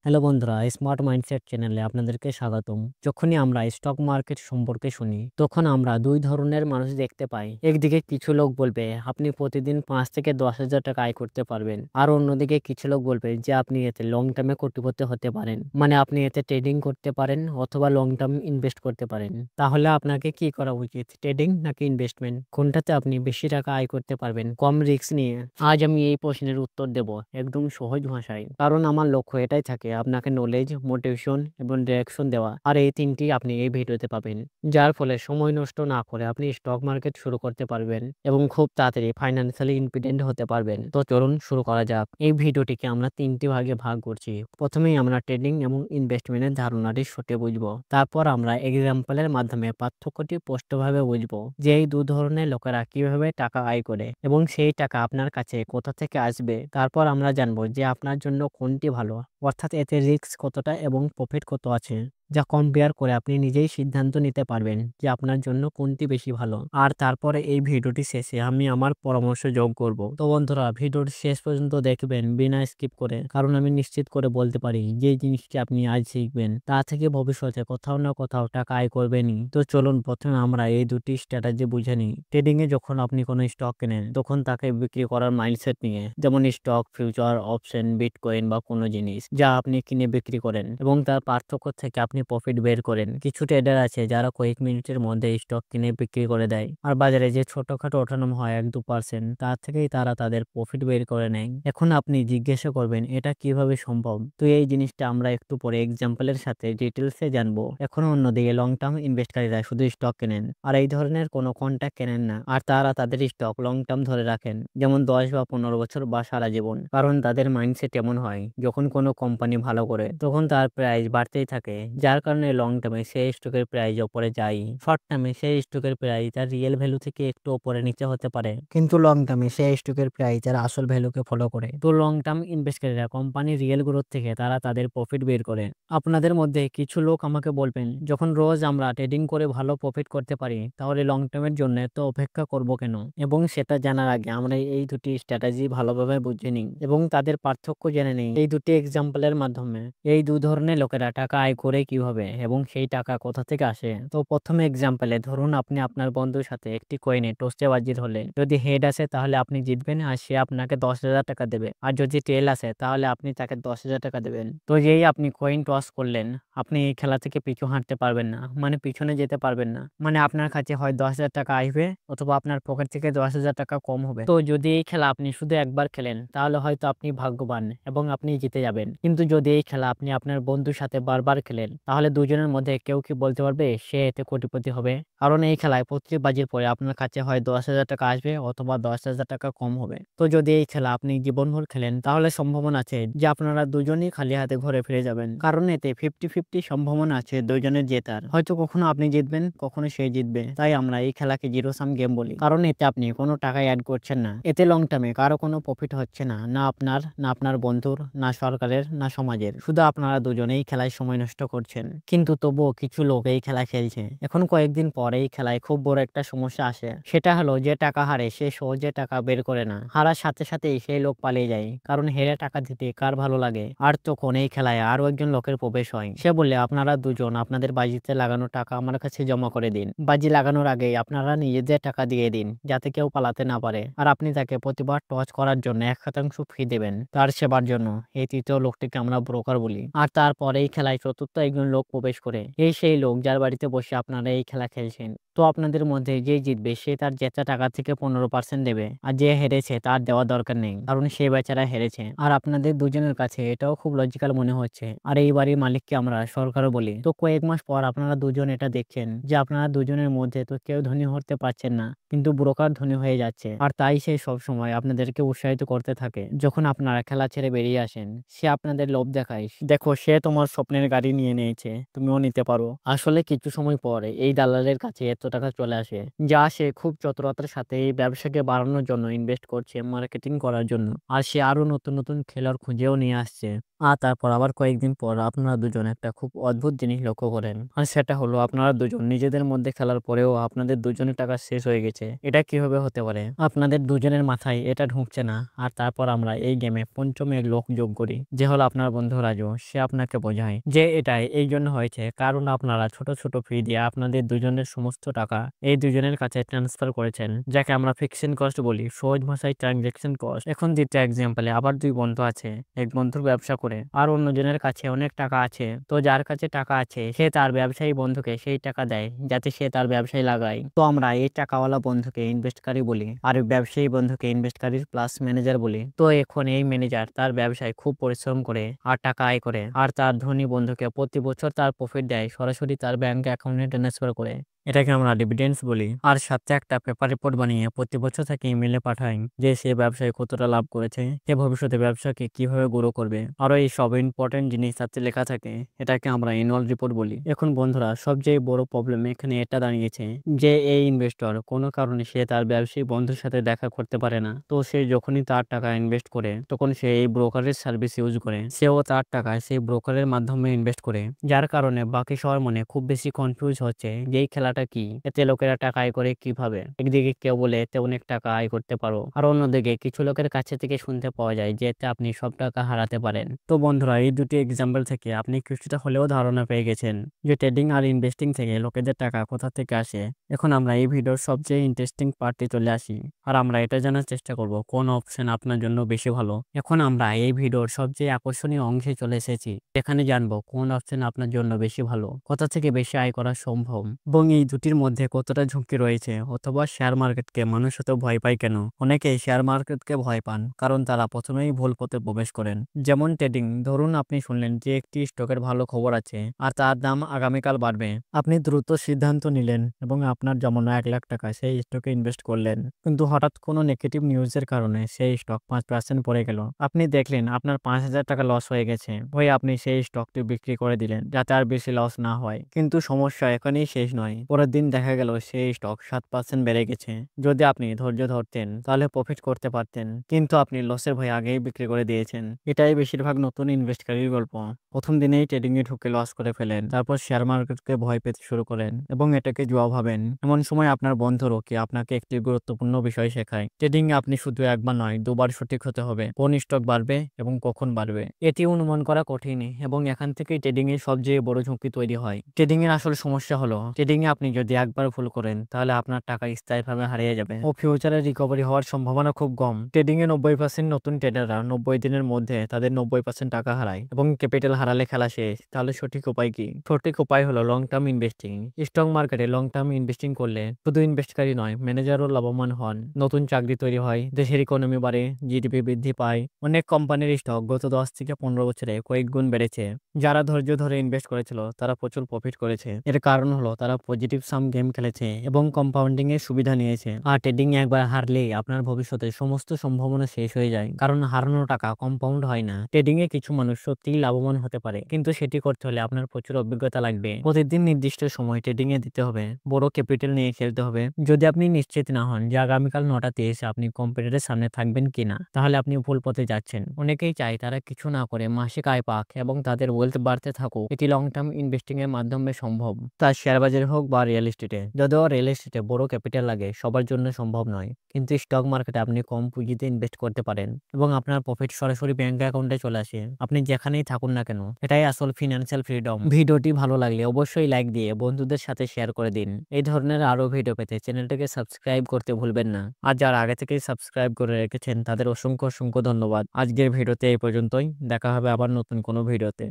Hello বন্ধুরা, smart mindset চ্যানেলে আপনাদেরকে স্বাগতম। যখনই আমরা স্টক মার্কেট সম্পর্কে শুনি, তখন আমরা দুই ধরনের মানুষ দেখতে পাই। একদিকে কিছু লোক বলবে আপনি প্রতিদিন 5 থেকে 10 হাজার টাকা আয় করতে পারবেন, আর অন্যদিকে কিছু লোক বলবে যে আপনি এতে লং টার্মে কোটিপতি হতে পারেন, মানে আপনি এতে ট্রেডিং করতে পারেন অথবা লং টার্ম ইনভেস্ট করতে পারেন। তাহলে আপনাকে কি করা উচিত, ট্রেডিং নাকি ইনভেস্টমেন্ট? কোনটাতে আপনি বেশি টাকা আয় করতে পারবেন কম রিস্ক নিয়ে? আজ আমি এই প্রশ্নের উত্তর দেব একদম সহজ ভাষায়, কারণ আমার লক্ষ্য এটাই থাকে আপনাকে নলেজ, মোটিভেশন এবং ডিরেকশন দেওয়া। আর এই তিনটি আপনি এই ভিডিওতে পাবেন, যার ফলে সময় নষ্ট না করে আপনি স্টক মার্কেট শুরু করতে পারবেন এবং খুব তাড়াতাড়ি ফাইন্যান্সিয়ালি ইন্ডিপেন্ডেন্ট হতে পারবেন। তো চলুন শুরু করা যাক। এই ভিডিওটিকে আমরা তিনটি ভাগে ভাগ করছি। প্রথমেই আমরা ট্রেডিং এবং ইনভেস্টমেন্টের ধারণাটি সঠিক বুঝবো, তারপর আমরা এক্সাম্পলের মাধ্যমে পার্থক্যটি স্পষ্টভাবে বুঝবো যে এই দু ধরনের লোকেরা কিভাবে টাকা আয় করে এবং সেই টাকা আপনার কাছে কোথা থেকে আসবে। তারপর আমরা জানবো যে আপনার জন্য কোনটি ভালো, অর্থাৎ এতে রিস্ক কতটা এবং প্রফিট কত আছে, যা কম্পেয়ার করে আপনি নিজেই সিদ্ধান্ত নিতে পারবেন যে আপনার জন্য কোনটি বেশি ভালো। আর তারপরে এই ভিডিওটি শেষে আমি আমার পরামর্শ যোগ করব। তো বন্ধুরা, ভিডিওটি শেষ পর্যন্ত দেখবেন বিনা স্কিপ করে, কারণ আমি নিশ্চিত করে বলতে পারি যে জিনিসটি আপনি আজ শিখবেন তা থেকে ভবিষ্যতে কোথাও না কোথাও টাকা আয় করবেনই। তো চলুন প্রথমে আমরা এই দুটি স্ট্র্যাটেজি বুঝে নিই। ট্রেডিং এ যখন আপনি কোনো স্টক কেনেন, তখন তাকে বিক্রি করার মাইন্ডসেট নিয়ে, যেমন স্টক, ফিউচার, অপশন, বিটকয়েন বা কোনো জিনিস যা আপনি কিনে বিক্রি করেন এবং তার পার্থক্য থেকে আপনি প্রফিট বের করেন। কিছু ট্রেডার আছে যারা কয়েক মিনিটের মধ্যে স্টক কিনে বিক্রি করে দেয়, আর বাজারে যে ছোটখাটো ওঠানামা হয় 1-2%, তার থেকেই তারা তাদের প্রফিট বের করে নেয়। এখন আপনি জিজ্ঞাসা করবেন এটা কিভাবে সম্ভব? তো এই জিনিসটা আমরা একটু পরে এক্সাম্পলের সাথে ডিটেলসে জানবো। এখন অন্যদিকে লং টার্ম ইনভেস্টকারীরা শুধু স্টক কেনেন আর এই ধরনের কোনো কন্ট্যাক্ট কেনেন না, আর তারা তাদের স্টক লং টার্ম ধরে রাখেন, যেমন 10 বা 15 বছর বা সারা জীবন। কারণ তাদের মাইন্ডসেট এমন হয়, যখন কোনো কোম্পানি ভালো করে তখন তার প্রাইস বাড়তেই থাকে, যার কারণে লং টার্মে সেই স্টকের প্রাইস ওপরে যায়। শর্ট টার্মে সেই স্টকের প্রাইস তার রিয়েল ভ্যালু থেকে একটু ওপরে নিচে হতে পারে, কিন্তু লং টার্মে সেই স্টকের প্রাইস তার আসল ভ্যালুকে ফলো করে। তো লং টার্ম ইনভেস্টকারীরা কোম্পানির রিয়েল গ্রোথ থেকে তারা তাদের প্রফিট বের করে। আপনাদের মধ্যে কিছু লোক আমাকে বলবেন, যখন রোজ আমরা ট্রেডিং করে ভালো প্রফিট করতে পারি, তাহলে লং টার্মের জন্য তো অপেক্ষা করব কেন? এবং সেটা জানার আগে আমরা এই দুটি স্ট্র্যাটেজি ভালোভাবে বুঝে নিই এবং তাদের পার্থক্য জেনে নিই এই দুটি এক্সাম্পলের মাধ্যমে। এই দু ধরনের লোকেরা টাকা আয় করে কিভাবে এবং সেই টাকা কোথা থেকে আসে। তো প্রথমে এক্সাম্পলে ধরুন আপনি আপনার বন্ধুর সাথে একটি কয়েনে টসে বাজি ধরলেন। যদি হেড আসে তাহলে আপনি জিতবেন আর সে আপনাকে 10,000 টাকা দেবে, আর যদি টেল আসে তাহলে আপনি তাকে 10,000 টাকা দেবেন। তো যেই আপনি কয়েন টস করলেন, আপনি এই খেলা থেকে পিছু হাঁটতে পারবেন না, মানে পিছনে যেতে পারবেন না। মানে আপনার কাছে হয় 10,000 টাকা আসবে অথবা আপনার পকেট থেকে 10,000 টাকা কম হবে। তো যদি এই খেলা আপনি শুধু একবার খেলেন, তাহলে হয়তো আপনি ভাগ্যবান এবং আপনি জিতে যাবেন। কিন্তু যদি এই খেলা আপনি আপনার বন্ধুর সাথে বারবার খেলেন, তাহলে দুজনের মধ্যে কেউ কি বলতে পারবে সে এতে কোটিপতি হবে? কারণ এই খেলায় প্রতিটি বাজির পরে আপনার কাছে হয় 10,000 টাকা আসবে অথবা 10,000 টাকা কম হবে। তো যদি এই খেলা আপনি জীবনভর খেলেন, তাহলে সম্ভাবনা আছে যে আপনারা দুজনেই খালি হাতে ঘরে ফিরে যাবেন, কারণ এতে 50-50 সম্ভাবনা আছে দুজনের জেতার। হয়তো কখনো আপনি জিতবেন, কখনো সে জিতবে। তাই আমরা এই খেলাকে জিরো সাম গেম বলি, কারণ এতে আপনি কোনো টাকা অ্যাড করছেন না। এতে লং টার্মে কারো কোনো প্রফিট হচ্ছে না, না আপনার, না আপনার বন্ধুর, না সরকারের, না সমাজের। শুধু আপনারা দুজনেই খেলায় সময় নষ্ট করছেন। কিন্তু তবুও কিছু লোক এই খেলা খেলছে। এখন কয়েকদিন পর এই খেলায় খুব বড় একটা সমস্যা আসে, সেটা হলো যে টাকা হারে সে সহজে টাকা বের করে না। হারার সাথে সাথেই সেই লোক পালিয়ে যায়, কারণ হেরে টাকা দিতে কার ভালো লাগে। আর তখন এই খেলায় আরো একজন লোকের প্রবেশ হয়। সে বললে আপনারা দুজন আপনাদের বাজিতে লাগানো টাকা আমার কাছে জমা করে দিন। বাজি লাগানোর আগেই আপনারা নিজেদের টাকা দিয়ে দিন, যাতে কেউ পালাতে না পারে। আর আপনি তাকে প্রতিবার টচ করার জন্য 1% ফি দেবেন তার সেবার জন্য। এই তৃতীয় লোকটিকে আমরা ব্রোকার বলি। আর তারপর এই খেলায় চতুর্থ একজন লোক প্রবেশ করে। এই সেই লোক যার বাড়িতে বসে আপনারা এই খেলা খেলছেন। তো আপনাদের মধ্যে যে জিতবে সে তার জেতা টাকা থেকে 15% দেবে, আর যে হেরেছে তার দেওয়া দরকার নেই, কারণ সে বেচারা হেরেছে। আর আপনাদের দুজনের কাছে এটাও খুব লজিক্যাল মনে হচ্ছে। আর এই বাড়ির মালিককে আমরা সরকারও বলি। তো কয়েক মাস পর আপনারা দুজন এটা দেখছেন যে আপনারা দুজনের মধ্যে তো কেউ ধনী হতে পারছেন না, কিন্তু ব্রোকার ধনী হয়ে যাচ্ছে। আর তাই সে সব সময় আপনাদেরকে উৎসাহিত করতে থাকে। যখন আপনারা খেলা ছেড়ে বেরিয়ে আসেন, সে আপনাদের লোভ দেখায়, দেখো সে তোমার স্বপ্নের গাড়ি নিয়ে নিয়েছে, তুমিও নিতে পারো। আসলে কিছু সময় পরে এই দালালের কাছে এত টাকা চলে আসে, যা সে খুব চতুরতার সাথে এই ব্যবসাকে বাড়ানোর জন্য ইনভেস্ট করছে, মার্কেটিং করার জন্য। আর সে আরো নতুন নতুন খেলোয়াড় খুঁজেও নিয়ে আসছে। আর তারপর আবার কয়েকদিন পর আপনারা দুজন একটা খুব অদ্ভুত জিনিস লক্ষ্য করেন, আর সেটা হলো আপনারা দুজন নিজেদের মধ্যে খেলার পরেও আপনাদের দুজনের টাকা শেষ হয়ে গেছে। গেছে। এটা কিভাবে হতে পারে? আপনাদের দুজনের মাথায় এটা ঢুকছে না। আর তারপর আমরা এই গেমে পঞ্চম এক লোক যোগ করি, যে হলো আপনার বন্ধু রাজু। সে আপনাকে বোঝায় যে এটাই এই জন্য হয়েছে কারণ আপনারা ছোট ছোট ফি দিয়ে আপনাদের দুজনের সমস্ত টাকা এই দুজনের কাছে ট্রান্সফার করেছেন, যাকে আমরা ফিক্সড কস্ট বলি, সহজ ভাষায় ট্রানজাকশন কস্ট। এখন দ্বিতীয় এক্সাম্পলে আবার দুই বন্ধু আছে, এক বন্ধুর ব্যবসা করে আর অন্যজনের কাছে অনেক টাকা আছে। তো যার কাছে টাকা আছে সে তার ব্যবসায়ী বন্ধুকে সেই টাকা দেয় যাতে সে তার ব্যবসায় লাগায়। তো আমরা এই টাকাওয়ালা বন্ধুকে ইনভেস্টকারী বলি আর ব্যবসায়ী বন্ধুকে ইনভেস্টকারী প্লাস ম্যানেজার বলি। তো এখন এই ম্যানেজার তার ব্যবসায় খুব পরিশ্রম করে আর টাকা আয় করে, আর তার ধনী বন্ধুকে প্রতি বছর তার প্রফিট দেয় সরাসরি তার ব্যাংক অ্যাকাউন্টে ট্রান্সফার করে। এটাকে আমরা ডিভিডেন্ডস বলি। আর সাথে একটা পেপার রিপোর্ট বানিয়ে প্রতি বছর তাকে ইমেলে পাঠাই যে সে ব্যবসায় কতটা লাভ করেছে, সে ভবিষ্যতে ব্যবসাকে কিভাবে গ্রো করবে, আরো এই সব ইম্পর্টেন্ট জিনিস তাতে লেখা থাকে। এটাকে আমরা অ্যানুয়াল রিপোর্ট বলি। এখন বন্ধুরা, সবচেয়ে বড় প্রবলেম এখানে এটা দাঁড়িয়েছে যে এই ইনভেস্টর কোনো কারণে সে তার ব্যবসায়ী বন্ধুর সাথে দেখা করতে পারে না। তো সে যখনই তার টাকা ইনভেস্ট করে তখন সে এই ব্রোকারের সার্ভিস ইউজ করে, সেও তার টাকা সেই ব্রোকারের মাধ্যমে ইনভেস্ট করে, যার কারণে বাকি সবার মনে খুব বেশি কনফিউজ হচ্ছে যে এই খেলাটা কি, এতে লোকেরা টাকা আয় করে কিভাবে। একদিকে কেউ বলে এতে অনেক টাকা আয় করতে পারো, আর অন্যদিকে কিছু লোকের কাছে থেকে শুনতে পাওয়া যায় যে এতে আপনি সব টাকা হারাতে পারেন। তো বন্ধুরা, এই দুটি এক্সাম্পল থেকে আপনি কিছুটা হলেও ধারণা পেয়ে গেছেন যে ট্রেডিং আর ইনভেস্টিং থেকে লোকেদের টাকা কোথা থেকে আসে। এখন আমরা এই ভিডিওর সবচেয়ে ইন্টারেস্টিং পার্টে চলে আসি, আর আমরা এটা জানার চেষ্টা করব কোন অপশন আপনার জন্য বেশি ভালো। এখন আমরা এই ভিডিওর সবচেয়ে আকর্ষণীয় অংশে চলে এসেছি, এখানে জানবো কোন অপশন আপনার জন্য বেশি ভালো, কোথা থেকে বেশি আয় করা সম্ভব, এবং এই দুটির মধ্যে কতটা ঝুঁকি রয়েছে, অথবা শেয়ার মার্কেটকে মানুষ এত ভয় পায় কেন। অনেকেই শেয়ার মার্কেটকে ভয় পান কারণ তারা প্রথমেই ভুল পথে প্রবেশ করেন। যেমন ট্রেডিং, ধরুন আপনি শুনলেন যে একটি স্টকের ভালো খবর আছে আর তার দাম আগামীকাল বাড়বে। আপনি দ্রুত সিদ্ধান্ত নিলেন এবং আপনার জমানো 1 লাখ টাকা সেই স্টকে ইনভেস্ট করলেন, কিন্তু হঠাৎ কোনো নেগেটিভ নিউজের কারণে সেই স্টক 5% পড়ে গেল। আপনি দেখলেন আপনার 5,000 টাকা লস হয়ে গেছে, হয়ে আপনি সেই স্টকটি বিক্রি করে দিলেন যাতে আর বেশি লস না হয়। কিন্তু সমস্যা এখানেই শেষ নয়, পরের দিন দেখা গেল সেই স্টক 7% বেড়ে গেছে। যদি আপনি ধৈর্য ধরতেন তাহলে প্রফিট করতে পারতেন, কিন্তু আপনি লসের ভয়ে আগেই বিক্রি করে দিয়েছেন। এটাই বেশিরভাগ নতুন ইনভেস্টকারীর গল্প। প্রথম দিনেই ট্রেডিং এ ঢুকে লস করে ফেলেন, তারপর শেয়ার মার্কেটকে ভয় পেতে শুরু করেন এবং এটাকে জুয়া ভাবেন। এমন সময় আপনার বন্ধুরও কি আপনাকে একটি গুরুত্বপূর্ণ বিষয় শেখায়, ট্রেডিং এ আপনি শুধু একবার নয় দুবার সঠিক হতে হবে, কোন স্টক বাড়বে এবং কখন বাড়বে এটি অনুমান করা কঠিন, এবং এখান থেকেই ট্রেডিং এর সবচেয়ে বড় ঝুঁকি তৈরি হয়। ট্রেডিং এর আসল সমস্যা হলো ট্রেডিং এ আপনি যদি একবার ভুল করেন তাহলে আপনার টাকা স্থায়ীভাবে হারিয়ে যাবে ও ফিউচারে রিকভারি হওয়ার সম্ভাবনা খুব কম। ট্রেডিং এ 90% নতুন ট্রেডাররা 90 দিনের মধ্যে তাদের 90% টাকা হারায় এবং ক্যাপিটাল হারালে খেলা শেষ। তাহলে সঠিক উপায় কি? সঠিক উপায় হলো লং টার্ম ইনভেস্টিং। স্টক মার্কেটে লং টার্ম ইনভেস্টিং করলে শুধু ইনভেস্টকারী নয়, ম্যানেজারও লাভবান হন, নতুন চাকরি তৈরি হয়, দেশের ইকোনমি বাড়ে, জিডিপি বৃদ্ধি পায়। অনেক কোম্পানির স্টক গত 10 থেকে 15 বছরে কয়েক গুণ বেড়েছে। যারা ধৈর্য ধরে ইনভেস্ট করেছিল তারা প্রচুর প্রফিট করেছে। এর কারণ হলো তারা পজিটিভ সাম গেম খেলেছে এবং কম্পাউন্ডিং এর সুবিধা নিয়েছে। আর ট্রেডিং এ একবার হারলেই আপনার ভবিষ্যতে সমস্ত সম্ভাবনা শেষ হয়ে যায়, কারণ হারানো টাকা কম্পাউন্ড হয় না। ট্রেডিং এ কিছু মানুষ সত্যিই লাভবান হতে পারে, কিন্তু সেটি করতে হলে আপনার প্রচুর অভিজ্ঞতা লাগবে। প্রতিদিন নির্দিষ্ট সময় ট্রেডিং এ দিতে হবে, বড় ক্যাপিটাল নিয়ে খেলতে হবে। যদি আপনি নিশ্চিত না হন যে আগামীকাল 9টাতে এসে আপনি কম্পিউটারের সামনে থাকবেন কিনা, তাহলে আপনি ভুল পথে যাচ্ছেন। অনেকেই চায় তারা কিছু না করে মাসিক আয় পাক এবং তাদের ওয়েলথ বাড়তে থাকুক। এটি লং টার্ম ইনভেস্টিং এর মাধ্যমে সম্ভব, তা শেয়ার বাজারে হোক বা রিয়েল এস্টেটে। যদিও রিয়েল এস্টেটে বড় ক্যাপিটাল লাগে, সবার জন্য সম্ভব নয়, কিন্তু স্টক মার্কেটে আপনি কম পুঁজিতে ইনভেস্ট করতে পারেন এবং আপনার প্রফিট সরাসরি ব্যাংক অ্যাকাউন্টে চলে আসে, আপনি যেখানেই থাকুন না কেন। এটাই আসল ফিনান্সিয়াল ফ্রিডম। ভিডিওটি ভালো লাগলে অবশ্যই লাইক দিয়ে বন্ধুদের সাথে শেয়ার করে দিন। এই ধরনের আরো ভিডিও পেতে চ্যানেলটিকে সাবস্ক্রাইব করতে ভুলবেন না। আর যারা আগে থেকেই সাবস্ক্রাইব করে রেখেছেন তাদের অসংখ্য অসংখ্য ধন্যবাদ। আজকের ভিডিওতে এই পর্যন্তই, দেখা হবে আবার নতুন কোনো ভিডিওতে।